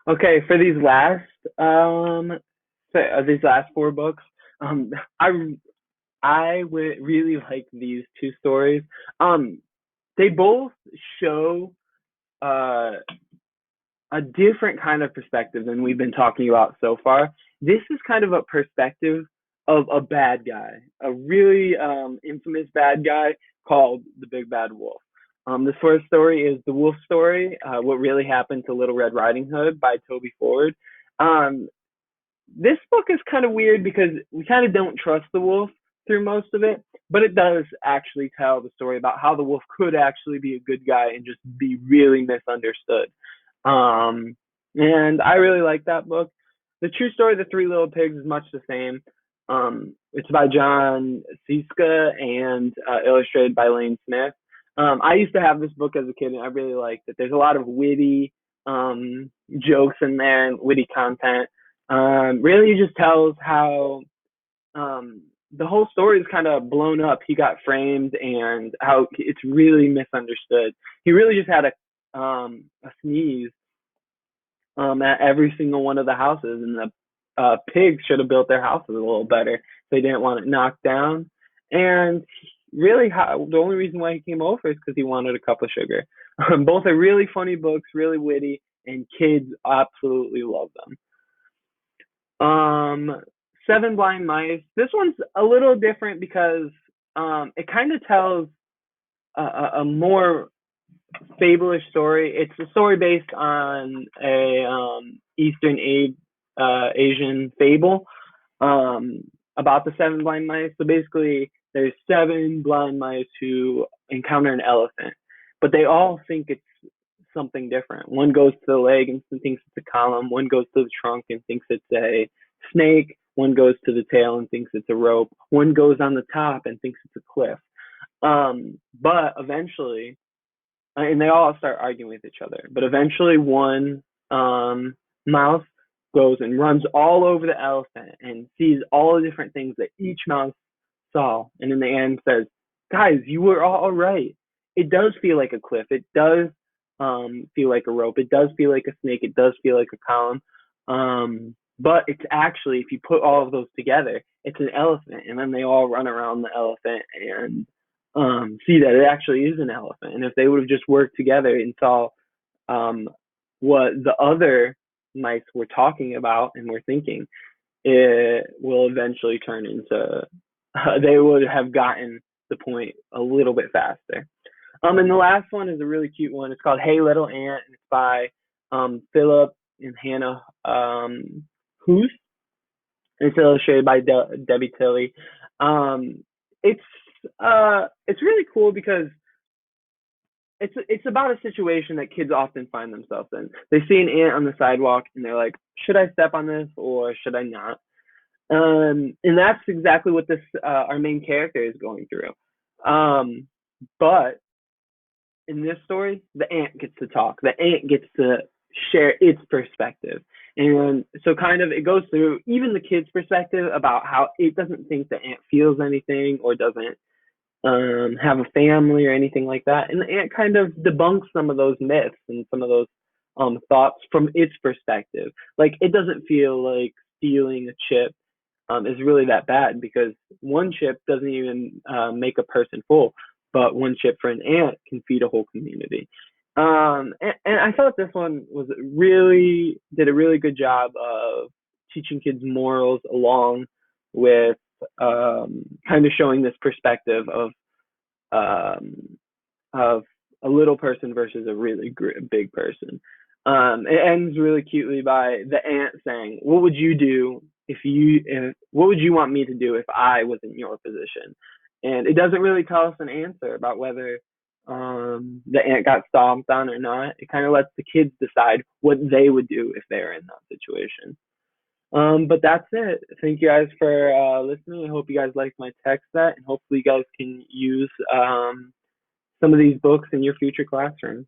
Okay, for these last four books, um, I I would really like these two stories. Um, they both show uh a different kind of perspective than we've been talking about so far. This is kind of a perspective of a bad guy, a really infamous bad guy called the Big Bad Wolf. The first story is The Wolf Story, What Really Happened to Little Red Riding Hood by Toby Ford. Um, this book is kind of weird because we kind of don't trust the wolf through most of it, but it does actually tell the story about how the wolf could actually be a good guy and just be really misunderstood. Um, and I really like that book. The true story of the Three Little Pigs is much the same. It's by John Siska and illustrated by Lane Smith. I used to have this book as a kid, and I really liked it. There's a lot of witty jokes in there and witty content. Really just tells how the whole story is kind of blown up. He got framed, and how it's really misunderstood. He really just had a sneeze at every single one of the houses, and the pigs should have built their houses a little better. They didn't want it knocked down, and really, the only reason why he came over is because he wanted a cup of sugar. Both are really funny books, really witty, and kids absolutely love them. Seven Blind Mice. This one's a little different because it kind of tells a more fableish story. It's a story based on a Asian fable um, about the seven blind mice. So basically, there's seven blind mice who encounter an elephant, but they all think it's something different. One goes to the leg and thinks it's a column. One goes to the trunk and thinks it's a snake. One goes to the tail and thinks it's a rope. One goes on the top and thinks it's a cliff. But eventually, and they all start arguing with each other. But eventually, one mouse goes and runs all over the elephant and sees all the different things that each mouse saw, and in the end says, "Guys, you were all right. It does feel like a cliff. It does feel like a rope. It does feel like a snake. It does feel like a column. But it's actually, if you put all of those together, it's an elephant." And then they all run around the elephant and see that it actually is an elephant. And if they would have just worked together and saw um, what the other mice were talking about and were thinking, it will eventually turn into, they would have gotten the point a little bit faster. And the last one is a really cute one. It's called Hey Little Ant, and it's by Philip and Hannah Hoos. It's illustrated by Debbie Tilley. Um, it's it's really cool because it's about a situation that kids often find themselves in. They see an ant on the sidewalk and they're like, should I step on this or should I not? And that's exactly what this our main character is going through. Um, but in this story, the ant gets to talk. The ant gets to share its perspective. And so kind of it goes through even the kid's perspective about how it doesn't think the ant feels anything or doesn't have a family or anything like that. And the ant kind of debunks some of those myths and some of those thoughts from its perspective. Like it doesn't feel like stealing a chip is really that bad because one chip doesn't even make a person full, but one chip for an ant can feed a whole community. And I thought this one was really did a really good job of teaching kids morals along with kind of showing this perspective um, of a little person versus a really big person. It ends really cutely by the ant saying, "What would you do what would you want me to do if I was in your position?" And it doesn't really tell us an answer about whether the ant got stomped on or not. It kind of lets the kids decide what they would do if they're in that situation. But that's it. Thank you guys for listening. I hope you guys liked my tech set, and hopefully you guys can use some of these books in your future classrooms.